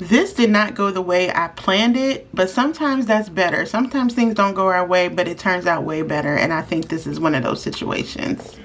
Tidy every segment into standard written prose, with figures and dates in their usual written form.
This did not go the way I planned it, but sometimes that's better. Sometimes things don't go our way, but it turns out way better, and I think this is one of those situations.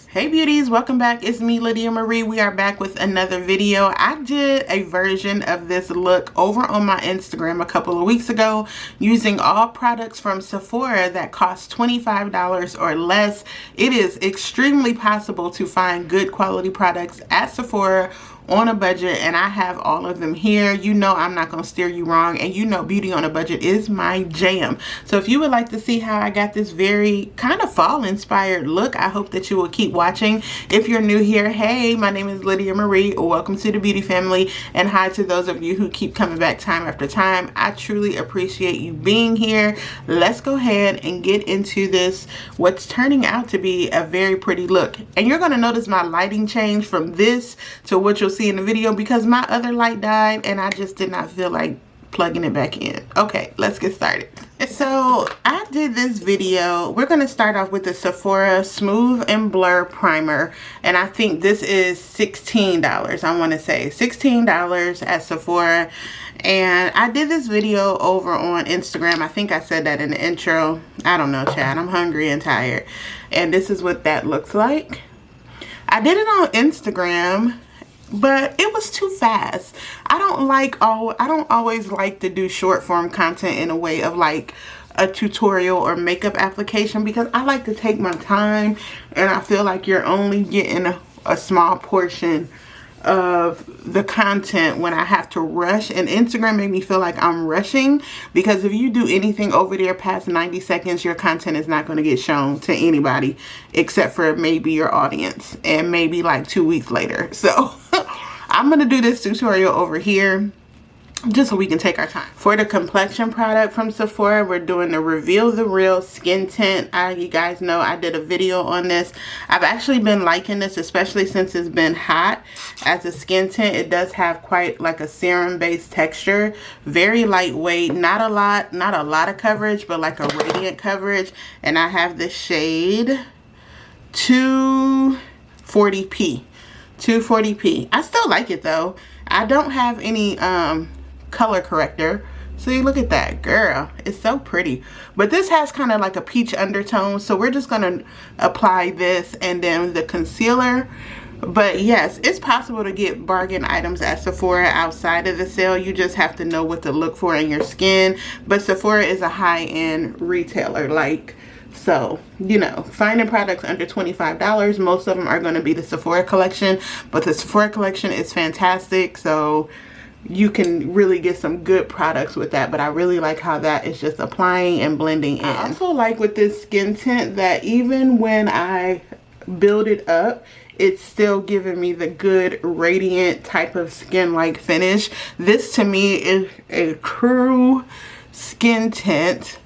Hey beauties, welcome back. It's me, Lydia Marie. We are back with another video. I did a version of this look over on my Instagram a couple of weeks ago using all products from Sephora that cost $25 or less. It is extremely possible to find good quality products at Sephora on a budget, and I have all of them here. You know I'm not gonna steer you wrong, and you know beauty on a budget is my jam. So if you would like to see how I got this very kind of fall inspired look, I hope that you will keep watching. If you're new here, hey, my name is Lydia Marie. Welcome to the beauty family, and hi to those of you who keep coming back time after time. I truly appreciate you being here. Let's go ahead and get into this, what's turning out to be a very pretty look. And you're gonna notice my lighting change from this to what you'll see in the video because my other light died and I just did not feel like plugging it back in. Okay, let's get started. So I did this video. We're going to start off with the Sephora Smooth and Blur Primer, and I think this is $16. I want to say $16 at Sephora. And I did this video over on Instagram. I think I said that in the intro. I don't know, Chad. I'm hungry and tired. And this is what that looks like. I did it on Instagram, but it was too fast. I don't always like to do short form content in a way of like a tutorial or makeup application, because I like to take my time, and I feel like you're only getting a small portion of the content when I have to rush. And Instagram made me feel like I'm rushing, because if you do anything over there past 90 seconds, your content is not going to get shown to anybody except for maybe your audience, and maybe like 2 weeks later. So I'm going to do this tutorial over here just so we can take our time. For the complexion product from Sephora, we're doing the Reveal the Real Skin Tint. You guys know I did a video on this. I've actually been liking this, especially since it's been hot. As a skin tint, it does have quite like a serum based texture. Very lightweight, not a lot of coverage, but like a radiant coverage. And I have the shade 240p. 240p. I still like it though. I don't have any color corrector. See, look at that, girl. It's so pretty. But this has kind of like a peach undertone, so we're just gonna apply this and then the concealer. But yes, it's possible to get bargain items at Sephora outside of the sale. You just have to know what to look for in your skin. But Sephora is a high-end retailer, so, you know, finding products under $25, most of them are going to be the Sephora collection, but the Sephora collection is fantastic, so you can really get some good products with that. But I really like how that is just applying and blending in. I also like with this skin tint that even when I build it up, it's still giving me the good radiant type of skin-like finish. This to me is a true skin tint,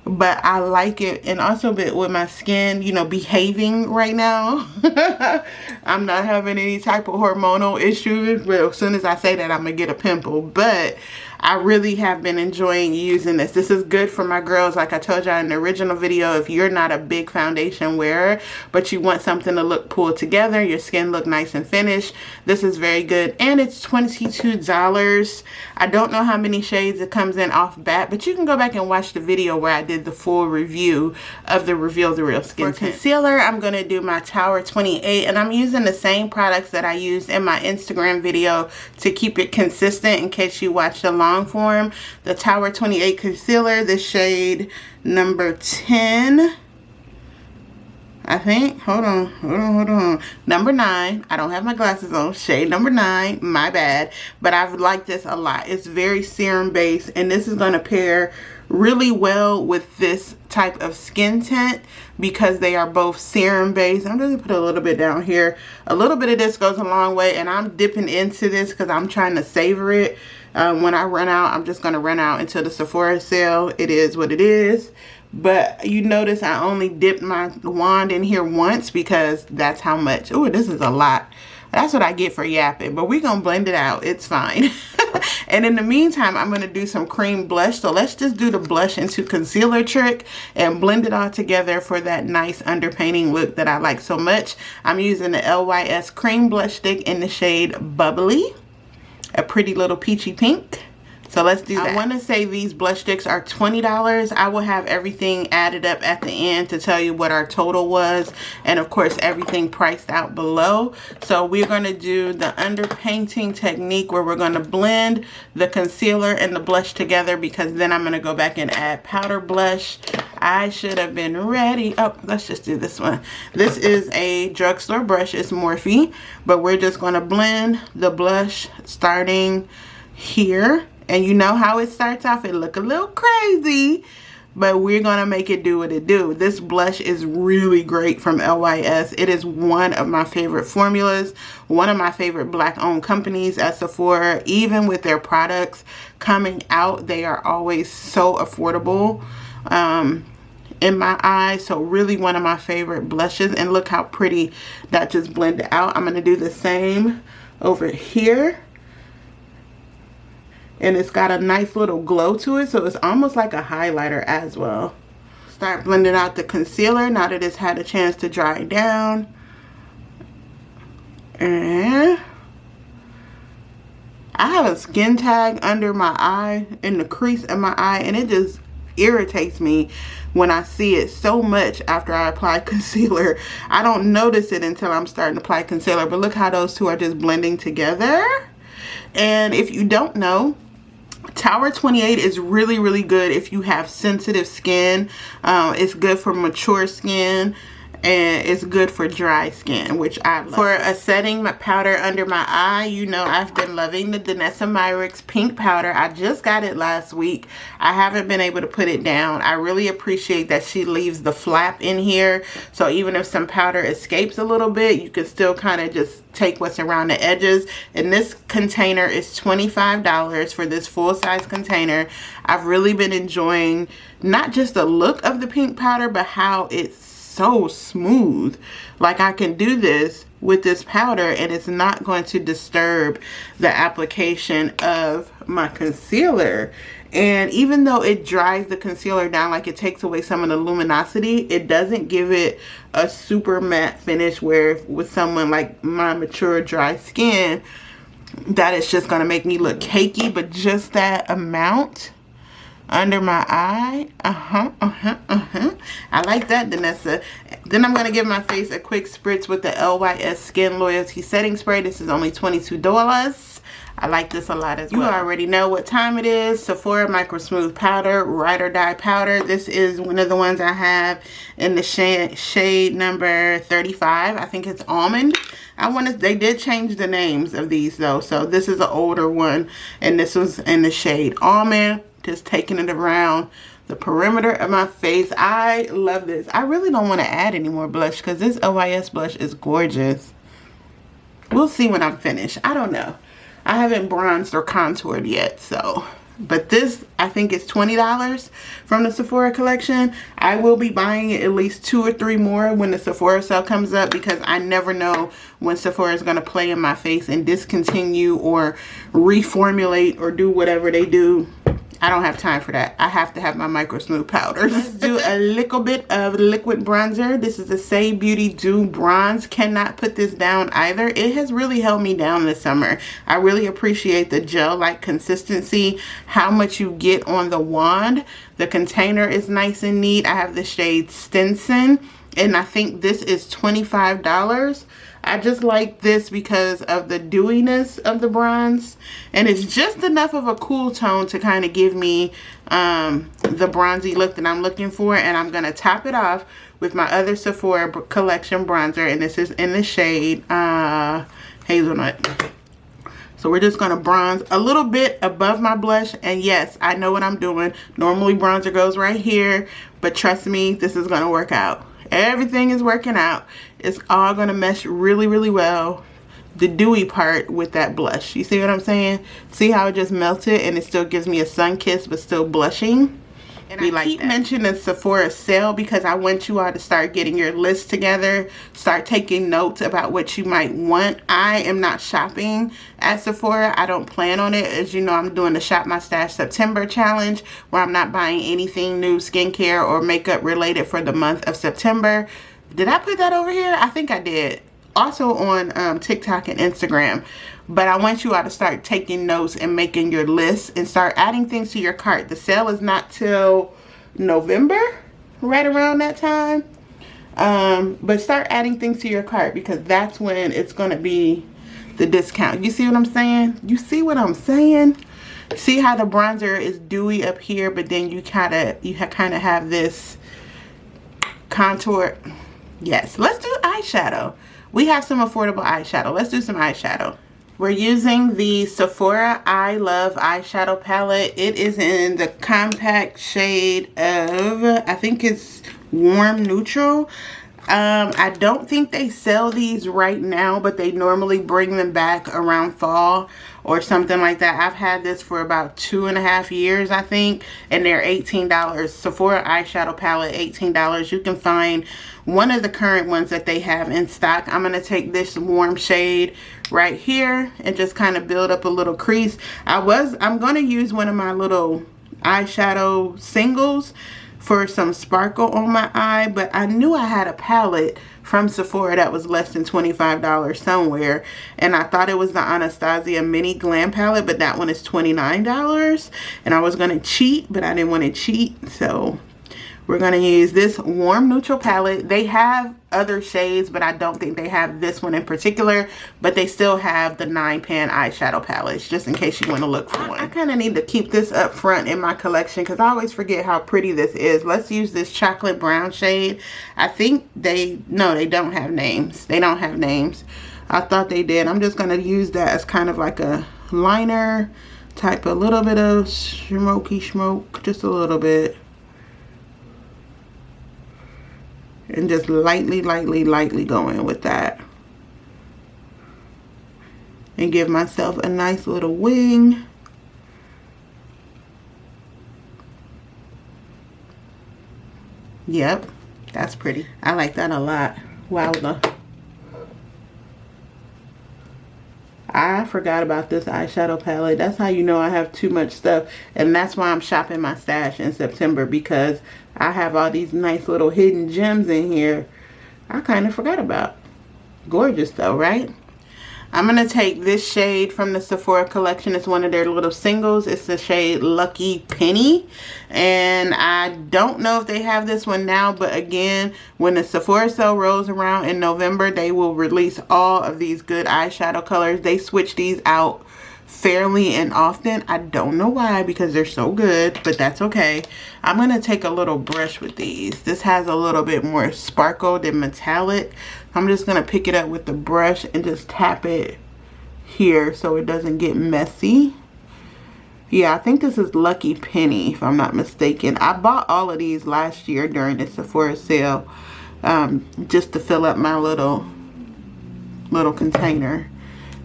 but I like it. And also with my skin, you know, behaving right now. I'm not having any type of hormonal issues. Well, as soon as I say that, I'm gonna get a pimple. But I really have been enjoying using this. This is good for my girls. Like I told y'all in the original video, if you're not a big foundation wearer, but you want something to look pulled together, your skin look nice and finished, this is very good. And it's $22. I don't know how many shades it comes in off bat, but you can go back and watch the video where I did the full review of the Reveal the Real Skin Tint. Concealer, I'm going to do my Tower 28, and I'm using the same products that I used in my Instagram video to keep it consistent in case you watch the long form. The Tower 28 concealer, the shade number 10, I think. Hold on. Number 9. I don't have my glasses on. Shade number 9. My bad. But I've liked this a lot. It's very serum based, and this is going to pair really well with this type of skin tint because they are both serum based. I'm just gonna put a little bit down here. A little bit of this goes a long way, and I'm dipping into this because I'm trying to savor it. When I run out, I'm just gonna run out until the Sephora sale. It is what it is. But you notice I only dipped my wand in here once because that's how much. Oh, this is a lot. That's what I get for yapping, but we're gonna blend it out. It's fine. And in the meantime, I'm going to do some cream blush. So let's just do the blush into concealer trick and blend it all together for that nice underpainting look that I like so much. I'm using the LYS cream blush stick in the shade Bubbly, a pretty little peachy pink. So let's do that. I want to say these blush sticks are $20. I will have everything added up at the end to tell you what our total was. And of course, everything priced out below. So we're going to do the underpainting technique where we're going to blend the concealer and the blush together, because then I'm going to go back and add powder blush. I should have been ready. Oh, let's just do this one. This is a drugstore brush. It's Morphe. But we're just going to blend the blush starting here. And you know how it starts off, it look a little crazy, but we're gonna make it do what it do. This blush is really great from LYS. It is one of my favorite formulas, one of my favorite black owned companies at Sephora. Even with their products coming out, they are always so affordable in my eyes. So really one of my favorite blushes, and look how pretty that just blended out. I'm gonna do the same over here. And it's got a nice little glow to it, so it's almost like a highlighter as well. Start blending out the concealer now that it's had a chance to dry down. And I have a skin tag under my eye, in the crease of my eye, and it just irritates me when I see it so much after I apply concealer. I don't notice it until I'm starting to apply concealer, but look how those two are just blending together. And if you don't know, Tower 28 is really, really good if you have sensitive skin. It's good for mature skin, and it's good for dry skin, which I love. For a setting powder under my eye, you know I've been loving the Danessa Myricks pink powder. I just got it last week. I haven't been able to put it down. I really appreciate that she leaves the flap in here, so even if some powder escapes a little bit, you can still kind of just take what's around the edges. And this container is $25 for this full-size container. I've really been enjoying not just the look of the pink powder, but how it's so smooth. Like, I can do this with this powder and it's not going to disturb the application of my concealer. And even though it dries the concealer down, like it takes away some of the luminosity, it doesn't give it a super matte finish where with someone like my mature dry skin, that it's just going to make me look cakey. But just that amount under my eye, I like that, Danessa. Then I'm going to give my face a quick spritz with the LYS Skin Loyalty Setting Spray. This is only $22. I like this a lot as well. You already know what time it is. Sephora Micro Smooth Powder, Ride or Die Powder. This is one of the ones I have in the shade number 35. I think it's Almond. They did change the names of these though. So this is an older one, and this was in the shade Almond. Just taking it around the perimeter of my face. I love this. I really don't want to add any more blush because this LYS blush is gorgeous. We'll see when I'm finished. I don't know. I haven't bronzed or contoured yet, so. But this, I think, is $20 from the Sephora collection. I will be buying at least 2 or 3 more when the Sephora sale comes up, because I never know when Sephora is going to play in my face and discontinue or reformulate or do whatever they do. I don't have time for that. I have to have my Micro Smooth powders. Let's do a little bit of liquid bronzer. This is a Say Beauty Dew Bronze. Cannot put this down either. It has really held me down this summer. I really appreciate the gel-like consistency, how much you get on the wand. The container is nice and neat. I have the shade Stinson, and I think this is $25. I just like this because of the dewiness of the bronze, and it's just enough of a cool tone to kind of give me the bronzy look that I'm looking for. And I'm going to top it off with my other Sephora collection bronzer, and this is in the shade Hazelnut. So we're just going to bronze a little bit above my blush. And yes, I know what I'm doing. Normally bronzer goes right here, but trust me, this is going to work out. Everything is working out. It's all going to mesh really, really well. The dewy part with that blush. You see what I'm saying? See how it just melted and it still gives me a sun kiss but still blushing? And I keep mentioning Sephora sale because I want you all to start getting your list together, start taking notes about what you might want. I am not shopping at Sephora. I don't plan on it. As you know, I'm doing the Shop My Stash September challenge where I'm not buying anything new skincare or makeup related for the month of September. Did I put that over here? I think I did. Also on TikTok and Instagram. But I want you all to start taking notes and making your list and start adding things to your cart. The sale is not till November, right around that time. But start adding things to your cart because that's when it's going to be the discount. You see what I'm saying? You see what I'm saying? See how the bronzer is dewy up here, but then you kind of have this contour. Yes, let's do eyeshadow. We have some affordable eyeshadow. Let's do some eyeshadow. We're using the Sephora I Love eyeshadow palette. It is in the compact shade of, I think it's warm neutral. I don't think they sell these right now, but they normally bring them back around fall or something like that. I've had this for about 2.5 years, I think, and they're $18. Sephora eyeshadow palette, $18. You can find one of the current ones that they have in stock. I'm going to take this warm shade right here and just kind of build up a little crease. I'm going to use one of my little eyeshadow singles for some sparkle on my eye, but I knew I had a palette from Sephora that was less than $25 somewhere, and I thought it was the Anastasia Mini Glam palette, but that one is $29, and I was going to cheat, but I didn't want to cheat, so we're going to use this warm neutral palette. They have other shades, but I don't think they have this one in particular, but they still have the 9-pan eyeshadow palettes, just in case you want to look for one. I kind of need to keep this up front in my collection because I always forget how pretty this is. Let's use this chocolate brown shade. I think no, they don't have names. They don't have names. I thought they did. I'm just going to use that as kind of like a liner type, a little bit of smoky smoke, just a little bit. And just lightly going with that. And give myself a nice little wing. Yep, that's pretty. I like that a lot. Wow. I forgot about this eyeshadow palette. That's how you know I have too much stuff. And that's why I'm shopping my stash in September, because I have all these nice little hidden gems in here I kind of forgot about. Gorgeous though, right? I'm going to take this shade from the Sephora collection. It's one of their little singles. It's the shade Lucky Penny. And I don't know if they have this one now, but again, when the Sephora sale rolls around in November, they will release all of these good eyeshadow colors. They switch these out fairly and often. I don't know why, because they're so good, but that's okay. I'm going to take a little brush with these. This has a little bit more sparkle than metallic. I'm just going to pick it up with the brush and just tap it here so it doesn't get messy. Yeah, I think this is Lucky Penny, if I'm not mistaken. I bought all of these last year during the Sephora sale, just to fill up my little container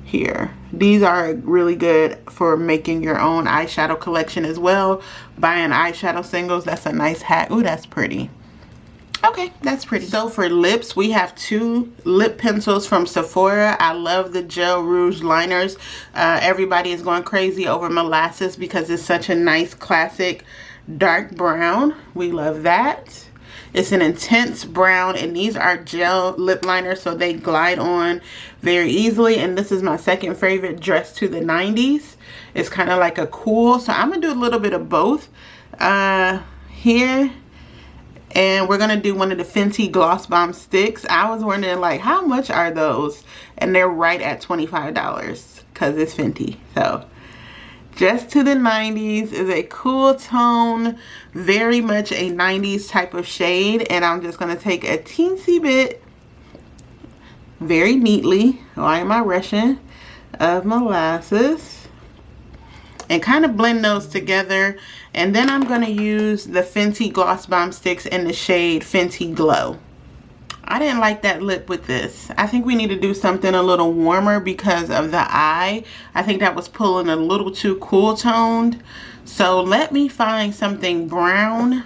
here. These are really good for making your own eyeshadow collection as well. Buying eyeshadow singles, that's a nice hat. Ooh, that's pretty. Okay, that's pretty. So for lips, we have 2 lip pencils from Sephora. I love the Gel Rouge liners. Everybody is going crazy over Molasses because it's such a nice classic dark brown. We love that. It's an intense brown, and these are gel lip liners, so they glide on very easily. And this is my second favorite, Dress to the 90s. It's kind of like a cool, so I'm going to do a little bit of both here. And we're going to do one of the Fenty Gloss Bomb sticks. I was wondering, like, how much are those? And they're right at $25 because it's Fenty. So, Dress to the 90s is a cool tone, very much a 90s type of shade. And I'm just going to take a teensy bit, very neatly, why am I rushing, of Molasses. And kind of blend those together. And then I'm going to use the Fenty Gloss Bomb sticks in the shade Fenty Glow. I didn't like that lip with this. I think we need to do something a little warmer because of the eye. I think that was pulling a little too cool toned. So let me find something brown,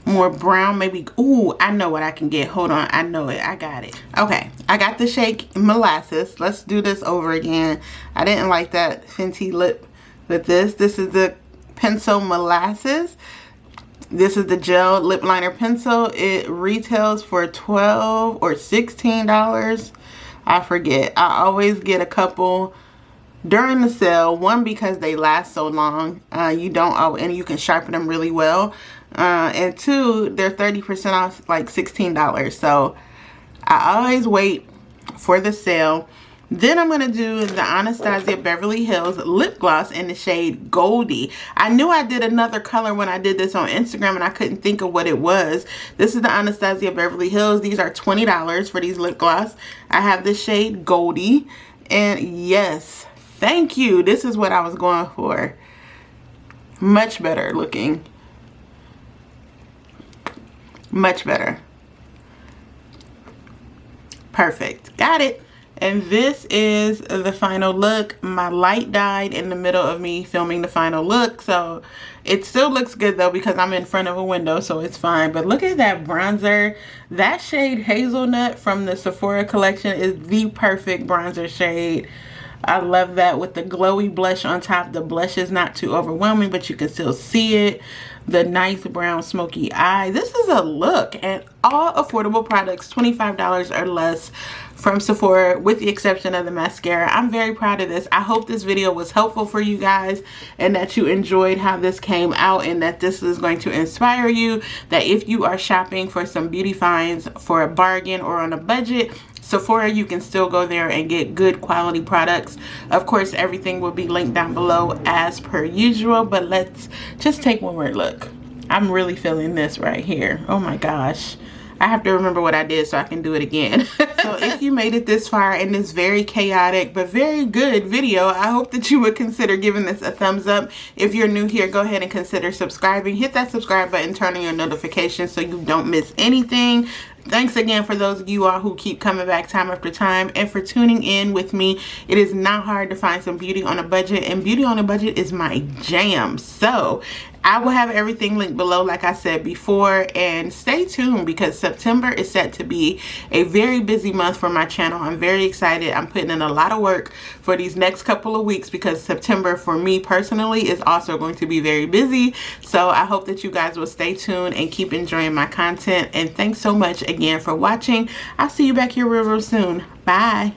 more brown maybe. Ooh, I know what I can get. Hold on, I know it. I got it. Okay, I got the shade Molasses. Let's do this over again. I didn't like that Fenty lip with this. This is the pencil Molasses. This is the gel lip liner pencil. It retails for $12 or $16. I forget. I always get a couple during the sale. One, because they last so long. And you can sharpen them really well. And two, they're 30% off, like $16. So I always wait for the sale. Then I'm going to do the Anastasia Beverly Hills lip gloss in the shade Goldie. I knew I did another color when I did this on Instagram and I couldn't think of what it was. This is the Anastasia Beverly Hills. These are $20 for these lip gloss. I have the shade Goldie. And yes, thank you. This is what I was going for. Much better looking. Much better. Perfect. Got it. And this is the final look. My light died in the middle of me filming the final look, so it still looks good though because I'm in front of a window, so it's fine. But look at that bronzer. That shade Hazelnut from the Sephora collection is the perfect bronzer shade. I love that with the glowy blush on top. The blush is not too overwhelming, but you can still see it. The nice brown smoky eye. This is a look, and all affordable products, $25 or less from Sephora, with the exception of the mascara. I'm very proud of this. I hope this video was helpful for you guys and that you enjoyed how this came out, and that this is going to inspire you that if you are shopping for some beauty finds for a bargain or on a budget, Sephora, you can still go there and get good quality products. Of course, everything will be linked down below as per usual, but let's just take one more look. I'm really feeling this right here. Oh my gosh. I have to remember what I did so I can do it again. So if you made it this far in this very chaotic but very good video, I hope that you would consider giving this a thumbs up. If you're new here, go ahead and consider subscribing. Hit that subscribe button, turn on your notifications so you don't miss anything. Thanks again for those of you all who keep coming back time after time and for tuning in with me. It is not hard to find some beauty on a budget, and beauty on a budget is my jam. So I will have everything linked below like I said before, and stay tuned because September is set to be a very busy month for my channel. I'm very excited. I'm putting in a lot of work for these next couple of weeks because September for me personally is also going to be very busy. So I hope that you guys will stay tuned and keep enjoying my content, and thanks so much again for watching. I'll see you back here real soon. Bye.